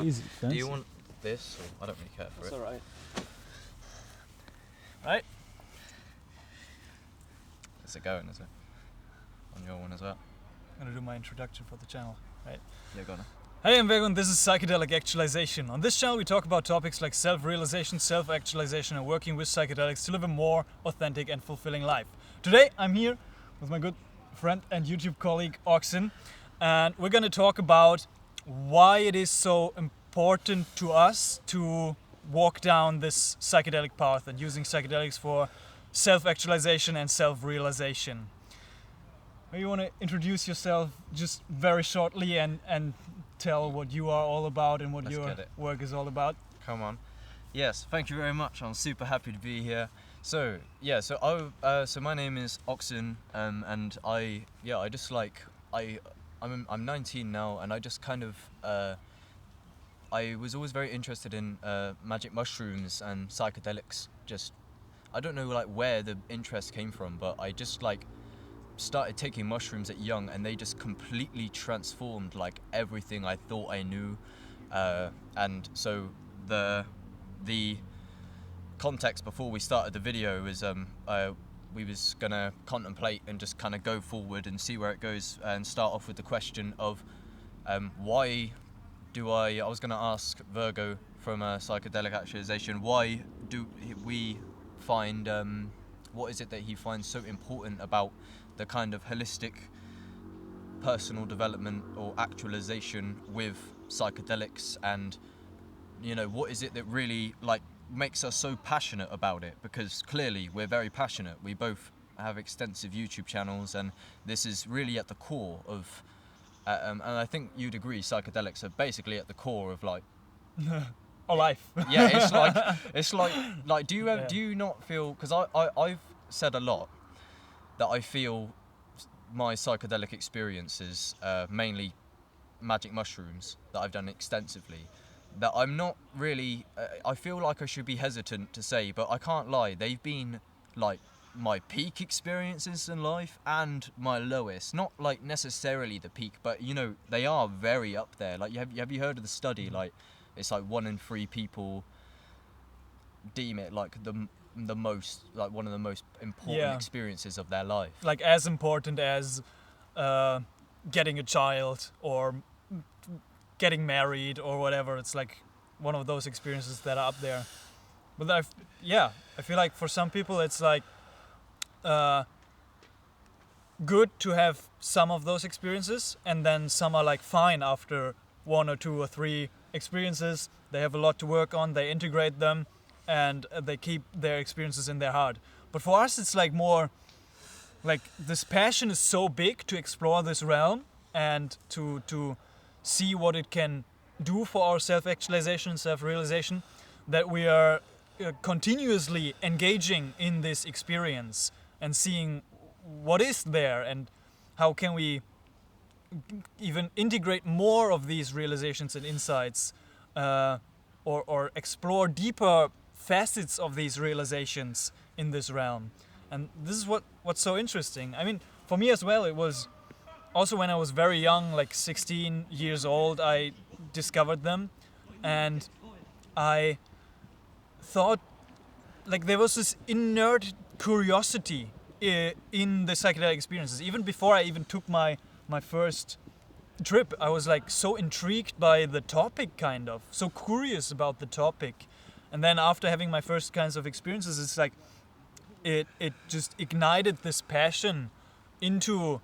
Easy, Do you want this? Or I don't really care for That's it. alright. Right? Is it going, is it? On your one as well? I'm gonna do my introduction for the channel, right? Yeah, go on. Hey, I'm Vergo and this is Psychedelic Actualization. On this channel we talk about topics like self-realization, self-actualization and working with psychedelics to live a more authentic and fulfilling life. Today I'm here with my good friend and YouTube colleague OXSN, and we're gonna talk about why it is so important to us to walk down this psychedelic path and using psychedelics for self-actualization and self-realization. Maybe you want to introduce yourself just very shortly and tell what you are all about and what your work is all about. Come on. Yes, thank you very much. I'm super happy to be here. So my name is OXSN, and I'm 19 now, and I just kind of I was always very interested in magic mushrooms and psychedelics. Just I don't know like where the interest came from, but I just like started taking mushrooms at young, and they just completely transformed like everything I thought I knew. And so the context before we started the video was we was gonna contemplate and just kind of go forward and see where it goes, and start off with the question of why do I was gonna ask Vergo from Psychedelic Actualization, why do we find what is it that he finds so important about the kind of holistic personal development or actualization with psychedelics, and you know, what is it that really like makes us so passionate about it? Because clearly we're very passionate. We both have extensive YouTube channels, and this is really at the core of and I think you'd agree psychedelics are basically at the core of like our life. Yeah, it's like do you not feel, because I've said a lot that I feel my psychedelic experiences, mainly magic mushrooms that I've done extensively, that I'm not really, I feel like I should be hesitant to say, but I can't lie, they've been like my peak experiences in life and my lowest. Not like necessarily the peak, but you know, they are very up there. Like have you heard of the study, like it's like 1 in 3 people deem it like the most, like one of the most important experiences of their life. Like as important as getting a child or getting married or whatever. It's like one of those experiences that are up there. But I feel like for some people it's like good to have some of those experiences, and then some are like fine after 1 or 2 or 3 experiences. They have a lot to work on, they integrate them, and they keep their experiences in their heart. But for us it's like more like this passion is so big to explore this realm and to see what it can do for our self-actualization and self-realization, that we are continuously engaging in this experience and seeing what is there and how can we even integrate more of these realizations and insights, or explore deeper facets of these realizations in this realm. And this is what's so interesting. I mean, for me as well, it was also when I was very young, like 16 years old, I discovered them, and I thought like there was this inert curiosity in the psychedelic experiences. Even before I even took my first trip, I was like so intrigued by the topic, kind of so curious about the topic. And then after having my first kinds of experiences, it's like it just ignited this passion into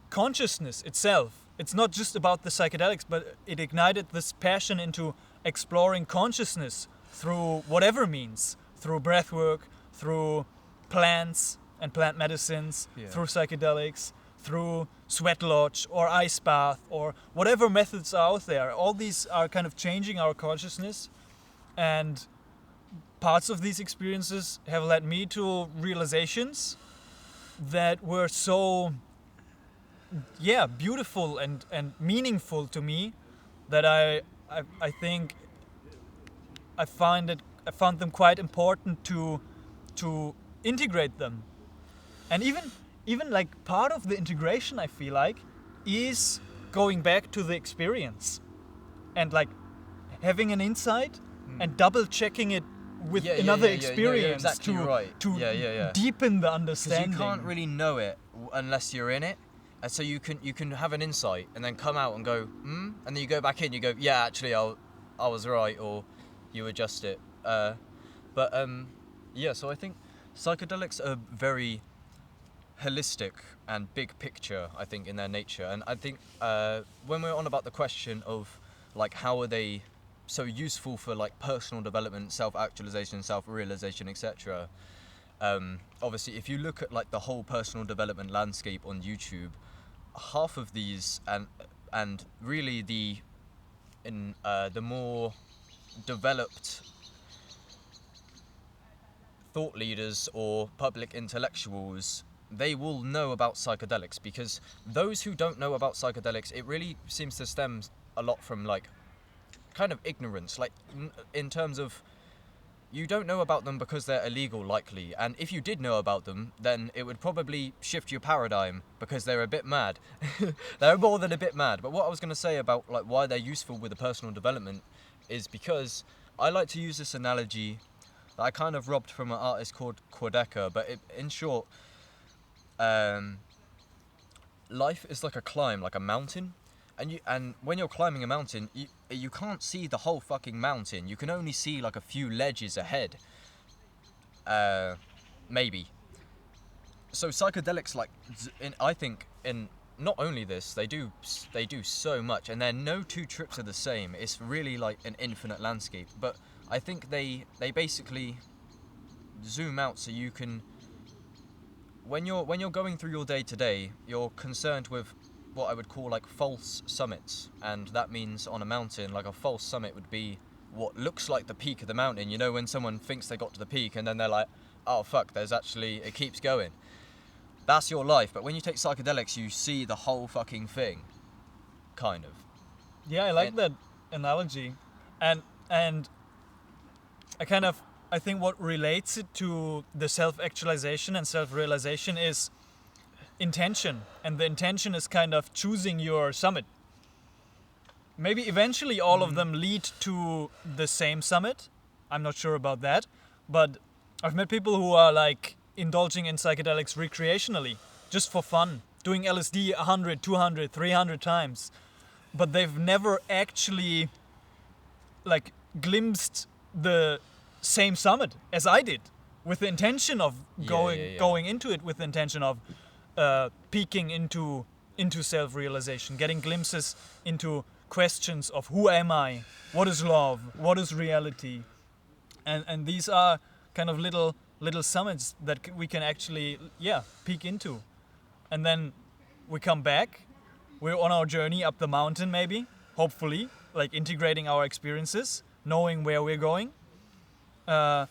consciousness itself. It's not just about the psychedelics, but it ignited this passion into exploring consciousness through whatever means, through breathwork, through plants and plant medicines, through psychedelics, through sweat lodge or ice bath or whatever methods are out there. All these are kind of changing our consciousness, and parts of these experiences have led me to realizations that were so beautiful and meaningful to me that I think I found them quite important to integrate them. And even like part of the integration, I feel like, is going back to the experience and like having an insight and double checking it with another experience exactly to deepen the understanding. Because you can't really know it unless you're in it. And so you can have an insight and then come out and go, and then you go back in, you go, yeah, actually I was right, or you adjust it. So I think psychedelics are very holistic and big picture, I think, in their nature. And I think when we're on about the question of like how are they so useful for like personal development, self-actualization, self-realization, etc. Obviously, if you look at like the whole personal development landscape on YouTube, half of these and really the more developed thought leaders or public intellectuals, they will know about psychedelics, because those who don't know about psychedelics, it really seems to stem a lot from like kind of ignorance, like in terms of you don't know about them because they're illegal, likely, and if you did know about them, then it would probably shift your paradigm because they're a bit mad. They're more than a bit mad. But what I was going to say about like why they're useful with the personal development is because I like to use this analogy that I kind of robbed from an artist called Quadeca, but in short, life is like a climb, like a mountain. And when you're climbing a mountain, you can't see the whole fucking mountain. You can only see like a few ledges ahead. Maybe. So psychedelics, like, I think in not only this, they do so much, and they're no two trips are the same. It's really like an infinite landscape. But I think they basically zoom out so you can. When you're going through your day to day, you're concerned with what I would call like false summits, and that means on a mountain, like a false summit would be what looks like the peak of the mountain. You know, when someone thinks they got to the peak and then they're like, oh fuck, it keeps going. That's your life. But when you take psychedelics, you see the whole fucking thing, kind of. Yeah, I like that analogy, and I think what relates it to the self-actualization and self-realization is intention, and the intention is kind of choosing your summit. Maybe eventually all of them lead to the same summit. I'm not sure about that, but I've met people who are like indulging in psychedelics recreationally, just for fun, doing LSD 100, 200, 300 times, but they've never actually like glimpsed the same summit as I did, with the intention of going into it with the intention of peeking into self-realization, getting glimpses into questions of who am I, what is love, what is reality, and these are kind of little summits that we can actually peek into, and then we come back, we're on our journey up the mountain, maybe, hopefully, like integrating our experiences, knowing where we're going, but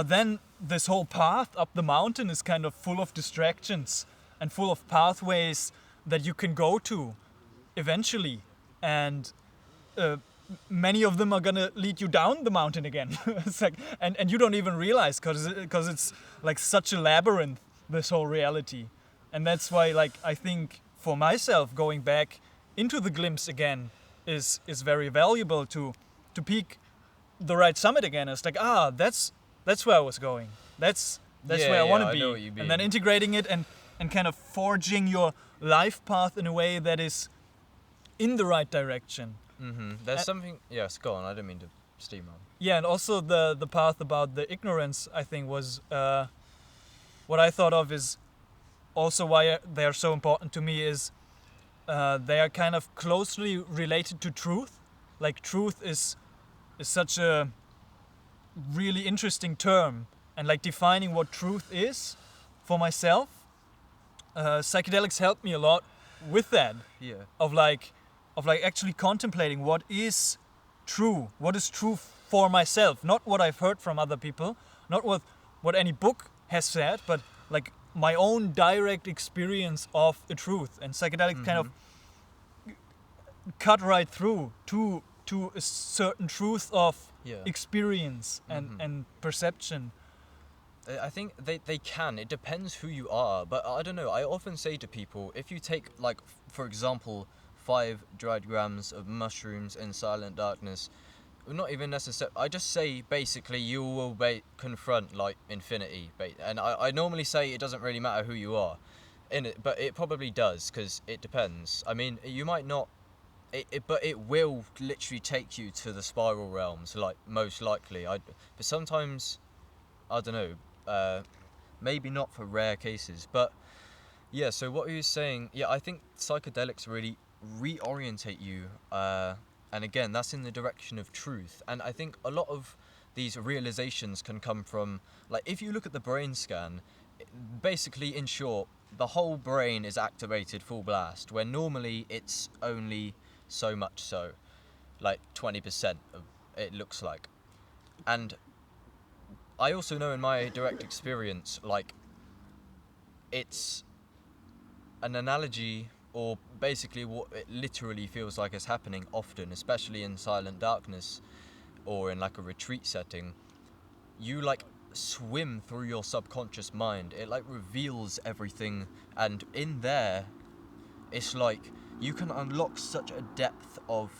then this whole path up the mountain is kind of full of distractions and full of pathways that you can go to eventually, and many of them are gonna lead you down the mountain again. It's like, and you don't even realize, because it's like such a labyrinth, this whole reality, and that's why, like, I think for myself going back into the glimpse again is very valuable to peak the right summit again. It's like, that's where I was going. That's where I want to be. Know what you mean. And then integrating it and kind of forging your life path in a way that is in the right direction. Mm-hmm. There's something. Yes, go on. I didn't mean to steamroll. Yeah, and also the path about the ignorance, I think, was what I thought of is also why they are so important to me is they are kind of closely related to truth. Like, truth is such a really interesting term, and like defining what truth is for myself, psychedelics helped me a lot with that. Yeah. Of like actually contemplating what is true for myself, not what I've heard from other people, not what any book has said, but like my own direct experience of the truth. And psychedelics kind of cut right through to a certain truth of experience and perception. I think they can. It depends who you are. But I don't know. I often say to people, if you take, like, for example, 5 dried grams of mushrooms in silent darkness, not even necessarily. I just say basically you will confront like infinity, and I normally say it doesn't really matter who you are, in it, but it probably does because it depends. I mean, you might not, but it will literally take you to the spiral realms, like most likely. But sometimes, I don't know, maybe not for rare cases, but yeah. So what he was saying, yeah, I think psychedelics really reorientate you. And again, that's in the direction of truth. And I think a lot of these realizations can come from, like, if you look at the brain scan, basically, in short, the whole brain is activated full blast, where normally it's only so much so, like 20% of it looks like. And I also know in my direct experience, like, it's an analogy, or basically what it literally feels like is happening often, especially in silent darkness or in like a retreat setting. You like swim through your subconscious mind. It like reveals everything, and in there it's like you can unlock such a depth of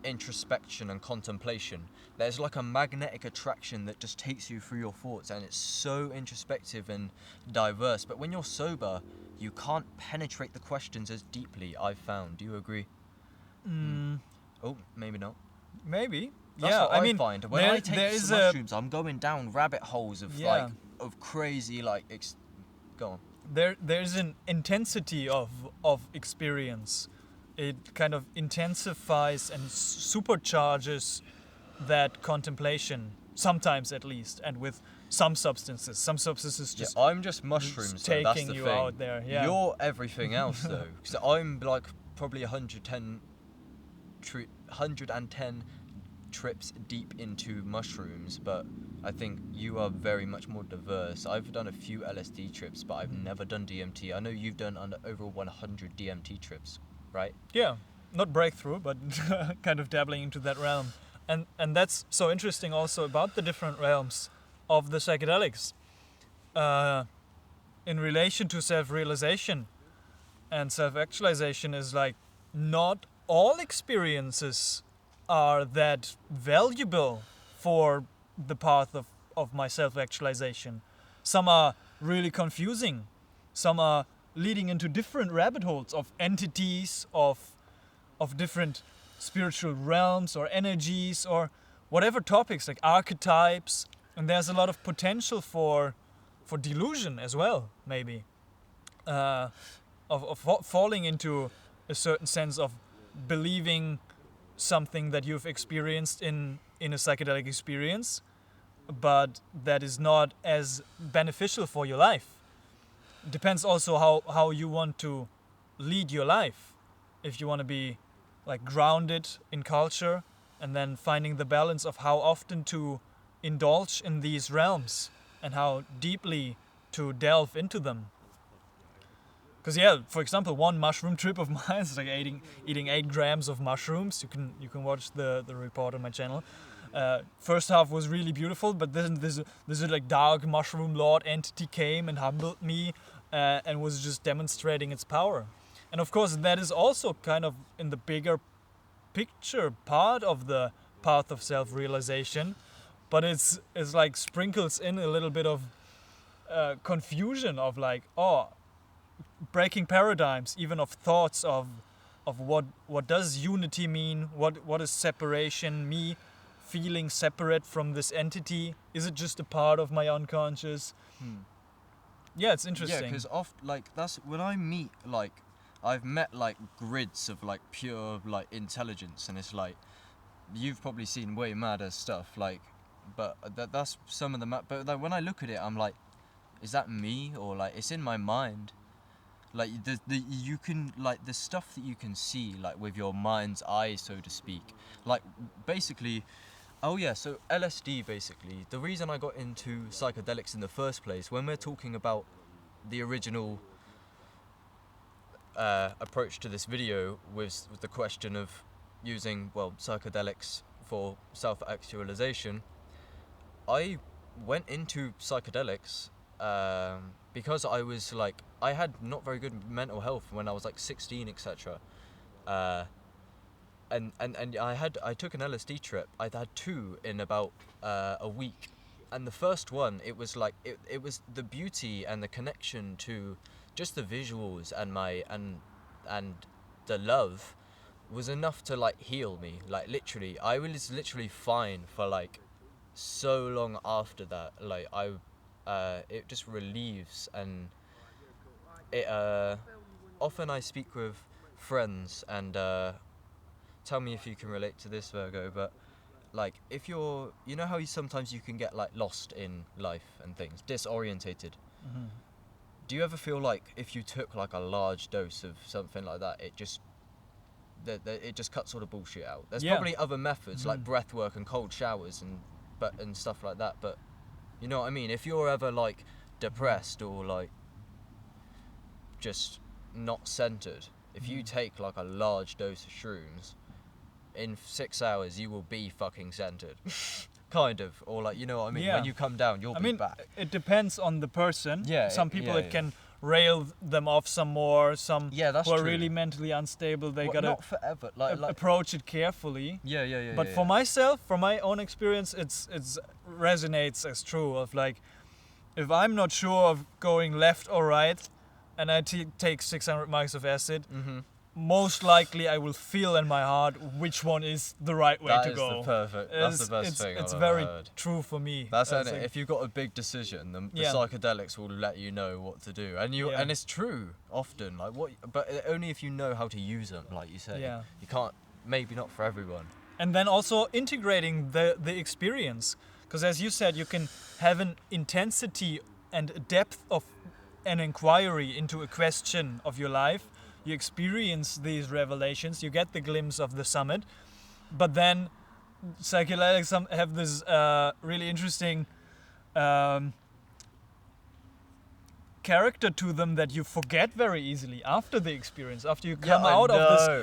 introspection and contemplation. There's like a magnetic attraction that just takes you through your thoughts, and it's so introspective and diverse. But when you're sober, you can't penetrate the questions as deeply, I've found. Do you agree? Oh, maybe not. Maybe. That's yeah, what I mean, find. When I take there is some mushrooms, I'm going down rabbit holes of Yeah. of crazy go on. there's an intensity of experience. It kind of intensifies and supercharges that contemplation, sometimes at least, and with some substances. Some substances just I'm just mushrooms, though, that's taking the you thing. out there. Yeah. You're everything else, though. So I'm like probably 110 trips deep into mushrooms, but I think you are very much more diverse. I've done a few LSD trips, but I've never done DMT. I know you've done over 100 DMT trips, right? Yeah, not breakthrough, but kind of dabbling into that realm. And that's so interesting also about the different realms of the psychedelics in relation to self-realization and self-actualization. Is like, not all experiences are that valuable for the path of my self-actualization. Some are really confusing. Some are leading into different rabbit holes of entities, of different spiritual realms or energies or whatever topics, like archetypes. And there's a lot of potential for delusion as well, maybe. Of falling into a certain sense of believing something that you've experienced in a psychedelic experience, but that is not as beneficial for your life. It depends also how you want to lead your life. If you want to be like grounded in culture, and then finding the balance of how often to indulge in these realms and how deeply to delve into them. Because yeah, for example, one mushroom trip of mine is like eating 8 grams of mushrooms. You can watch the report on my channel. First half was really beautiful, but then this like dark mushroom lord entity came and humbled me and was just demonstrating its power. And of course, that is also kind of in the bigger picture part of the path of self-realization, but it's like sprinkles in a little bit of confusion of like, breaking paradigms, even of thoughts of what does unity mean, what is separation, me feeling separate from this entity, is it just a part of my unconscious? Yeah, it's interesting. Yeah, because that's when I meet, like, I've met like grids of like pure like intelligence, and it's like you've probably seen way madder stuff, like, but that's some of the but like when I look at it, I'm like, is that me, or like it's in my mind? Like you can, like, the stuff that you can see like with your mind's eye, so to speak, like basically. Oh yeah, so LSD, basically, the reason I got into psychedelics in the first place, when we're talking about the original approach to this video was the question of using, well, psychedelics for self-actualization, I went into psychedelics because I was like, I had not very good mental health when I was like 16, etc. and I took an LSD trip. I had 2 in about a week, and the first one, it was like it was the beauty and the connection to just the visuals and the love was enough to like heal me. Like literally, I was literally fine for like so long after that. Like it just relieves, and it often I speak with friends and tell me if you can relate to this, Virgo, but like if you know how sometimes you can get like lost in life and things, disorientated. Mm-hmm. Do you ever feel like if you took like a large dose of something like that, it just it just cuts all the bullshit out? There's probably other methods like breath work and cold showers and stuff like that, but you know what I mean? If you're ever like depressed or like just not centered, if you take like a large dose of shrooms, in 6 hours you will be fucking centered. Kind of, or like, you know what I mean? When you come down, you'll be back. It depends on the person. Yeah. Some people can rail them off some more. Some that's who are true. really mentally unstable, they gotta not forever. Like approach it carefully. Yeah. But for myself, from my own experience, it's resonates as true. Of like, if I'm not sure of going left or right, and I take 600 mics of acid, most likely I will feel in my heart which one is the right way to go. That's the best thing It's I've very ever heard. true for me. That's it. If you've got a big decision, the psychedelics will let you know what to do, and it's true often. Like but only if you know how to use them, like you say. Yeah. You can't. Maybe not for everyone. And then also integrating the experience, because as you said, you can have an intensity and a depth of an inquiry into a question of your life. You experience these revelations, you get the glimpse of the summit, but then psychedelics have this really interesting character to them that you forget very easily after the experience, after you come out of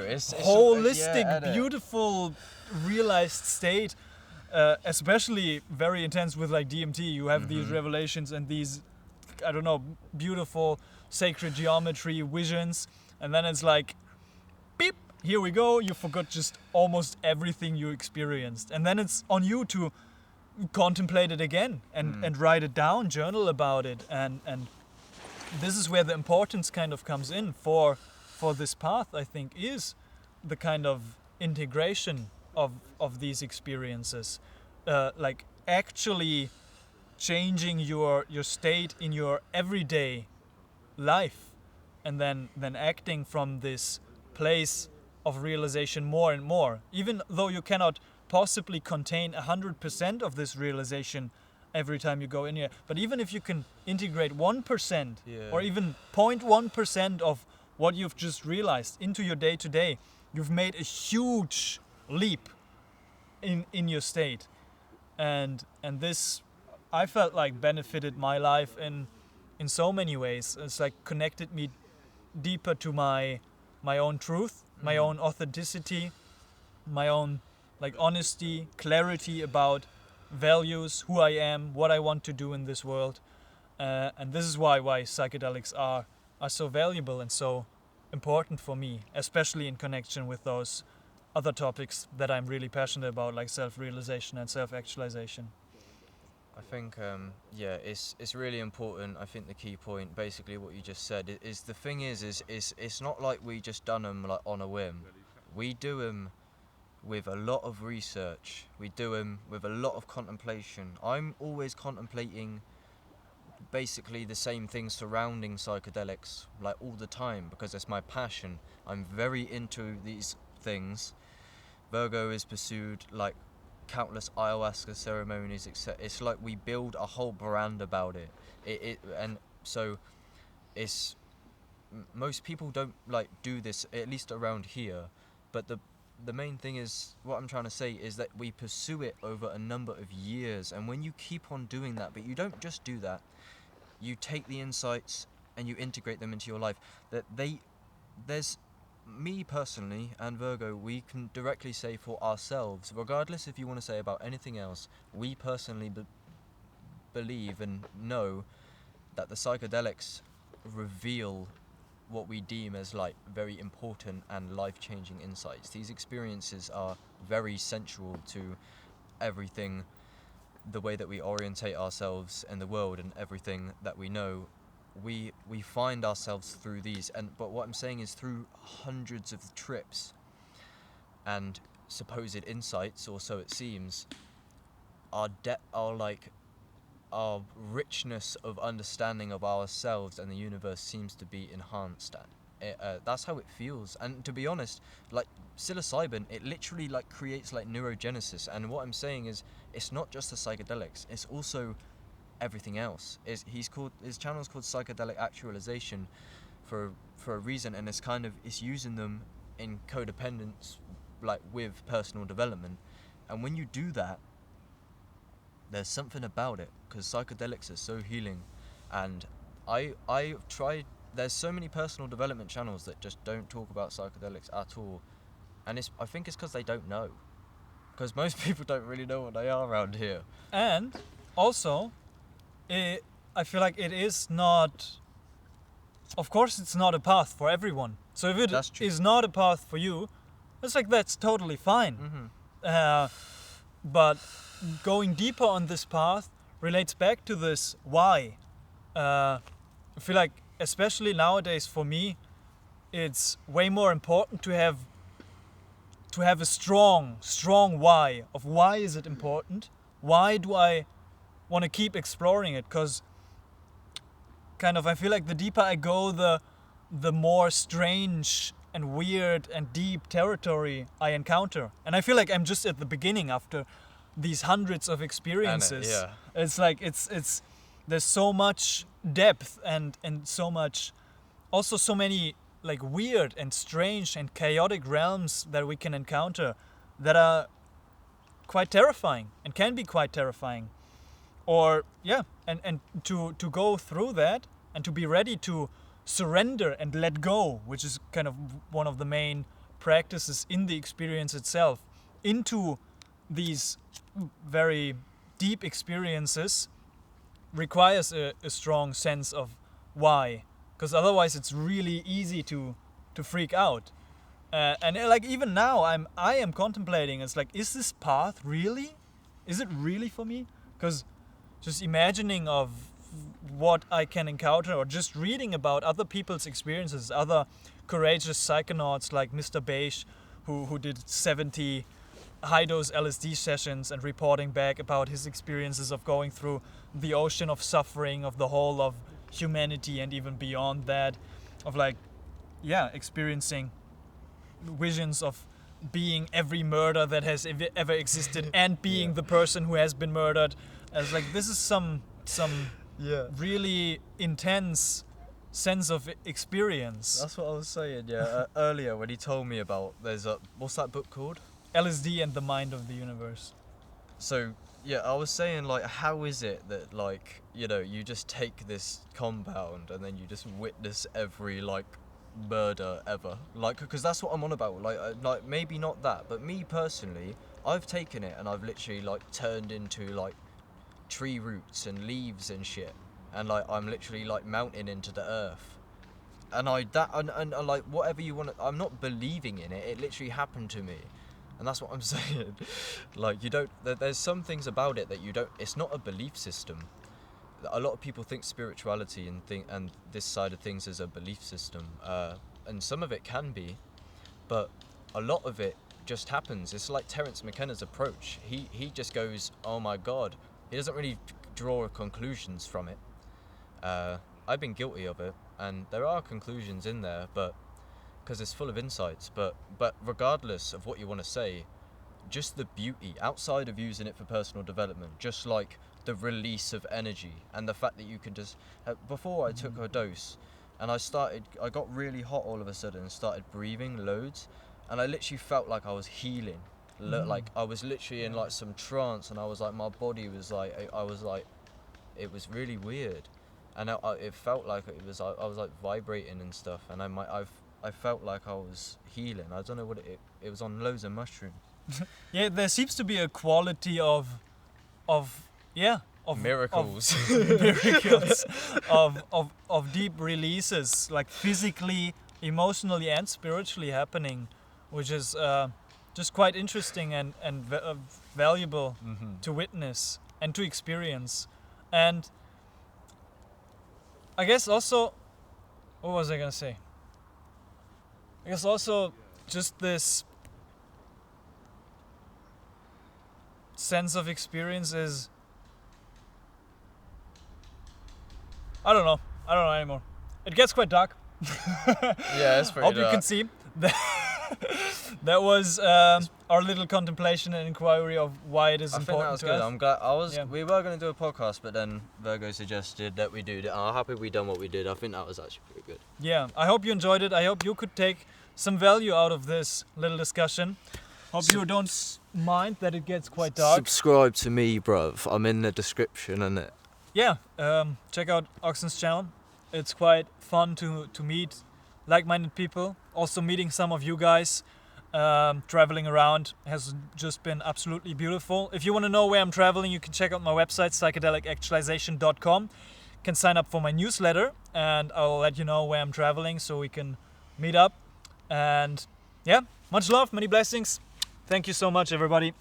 this holistic, beautiful, realized state, especially very intense with like DMT. You have these revelations and these, I don't know, beautiful sacred geometry visions. And then it's like, beep, here we go, you forgot just almost everything you experienced. And then it's on you to contemplate it again and write it down, journal about it. And this is where the importance kind of comes in for this path, I think, is the kind of integration of these experiences. Like actually changing your state in your everyday life. And then acting from this place of realization more and more. Even though you cannot possibly contain 100% of this realization every time you go in here. But even if you can integrate 1% or even 0.1% of what you've just realized into your day-to-day, you've made a huge leap in your state. And this, I felt like, benefited my life in so many ways. It's like connected me deeper to my own truth, my own authenticity, my own like honesty, clarity about values, who I am, what I want to do in this world, and this is why psychedelics are so valuable and so important for me, especially in connection with those other topics that I'm really passionate about, like self-realization and self-actualization. I think, it's really important. I think the key point, basically what you just said, is the thing is it's not like we just done them like on a whim. We do them with a lot of research. We do them with a lot of contemplation. I'm always contemplating basically the same things surrounding psychedelics, like all the time, because it's my passion. I'm very into these things. Vergo is pursued like countless ayahuasca ceremonies, etc. It's like we build a whole brand about it. And so it's most people don't like do this, at least around here. But the main thing is, what I'm trying to say is that we pursue it over a number of years, and when you keep on doing that, but you don't just do that, you take the insights and you integrate them into your life. There's me personally and Vergo, we can directly say for ourselves, regardless if you want to say about anything else, we personally believe and know that the psychedelics reveal what we deem as like very important and life-changing insights. These experiences are very central to everything, the way that we orientate ourselves in the world and everything that we know. We find ourselves through these, but what I'm saying is through hundreds of trips and supposed insights, or so it seems, our richness of understanding of ourselves and the universe seems to be enhanced. That's how it feels. And to be honest, like psilocybin, it literally like creates like neurogenesis. And what I'm saying is, it's not just the psychedelics; it's also everything else. His channel's called Psychedelic Actualization for a reason, and it's using them in codependence, like with personal development. And when you do that, there's something about it, because psychedelics are so healing. And I've tried, there's so many personal development channels that just don't talk about psychedelics at all, and I think it's because they don't know, because most people don't really know what they are around here. And also, I feel like it is not, of course it's not a path for everyone. So if it is not a path for you, it's like, that's totally fine. But going deeper on this path relates back to this why. I feel like, especially nowadays for me, it's way more important to have a strong why of why is it important? Why do I want to keep exploring it? Because I feel like the deeper I go, the more strange and weird and deep territory I encounter. And I feel like I'm just at the beginning after these hundreds of experiences. It's like it's there's so much depth and so much, also so many like weird and strange and chaotic realms that we can encounter that are quite terrifying and can be quite terrifying. Or and to go through that and to be ready to surrender and let go, which is kind of one of the main practices in the experience itself, into these very deep experiences, requires a strong sense of why, because otherwise it's really easy to freak out. And like even now I am contemplating, it's like, is this path really? Is it really for me? Because just imagining of what I can encounter, or just reading about other people's experiences, other courageous psychonauts like Mr. Beige, who did 70 high-dose LSD sessions and reporting back about his experiences of going through the ocean of suffering of the whole of humanity and even beyond that, of experiencing visions of being every murder that has ever existed and being the person who has been murdered. As like, this is some really intense sense of experience. That's what I was saying, earlier when he told me about, what's that book called? LSD and the Mind of the Universe. So, I was saying, like, how is it that, like, you just take this compound and then you just witness every, like, murder ever? Like, because that's what I'm on about. Like, maybe not that, but me personally, I've taken it and I've literally, like, turned into, like, tree roots and leaves and shit. And, like, I'm literally, like, mounting into the earth. And like, whatever you want to, I'm not believing in it. It literally happened to me. And that's what I'm saying. Like, there's some things about it that it's not a belief system. A lot of people think spirituality and this side of things is a belief system. And some of it can be, but a lot of it just happens. It's like Terence McKenna's approach. He just goes, oh my God. He doesn't really draw conclusions from it. I've been guilty of it, and there are conclusions in there, but because it's full of insights, but regardless of what you want to say, just the beauty outside of using it for personal development, just like the release of energy and the fact that you can just, before I took a dose and I got really hot all of a sudden and started breathing loads, and I literally felt like I was healing, like I was literally in like some trance, and I was like, my body was like, it was really weird, and it felt like I was like vibrating and stuff, and I felt like I was healing. I don't know what it was on loads of mushrooms. There seems to be a quality of miracles. miracles of deep releases, like physically, emotionally, and spiritually happening, which is just quite interesting and valuable to witness and to experience. And I guess also, what was I gonna say? I guess also just this sense of experience is, I don't know anymore. It gets quite dark. Yeah, it's pretty Hope dark. you can see. That was our little contemplation and inquiry of why it is I think important that was to good. us. I'm glad. Yeah. We were going to do a podcast, but then Vergo suggested that we do that. I'm happy we done what we did. I think that was actually pretty good. Yeah, I hope you enjoyed it. I hope you could take some value out of this little discussion. Hope you don't mind that it gets quite dark. Subscribe to me, bruv. I'm in the description, innit? Yeah, check out OXSN's channel. It's quite fun to meet like-minded people. Also meeting some of you guys, traveling around has just been absolutely beautiful. If you want to know where I'm traveling, you can check out my website, psychedelicactualization.com. You can sign up for my newsletter, and I'll let you know where I'm traveling so we can meet up. And yeah, much love, many blessings. Thank you so much, everybody.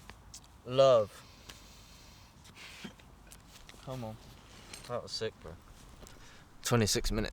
Love. Come on. That was sick, bro. 26 minutes.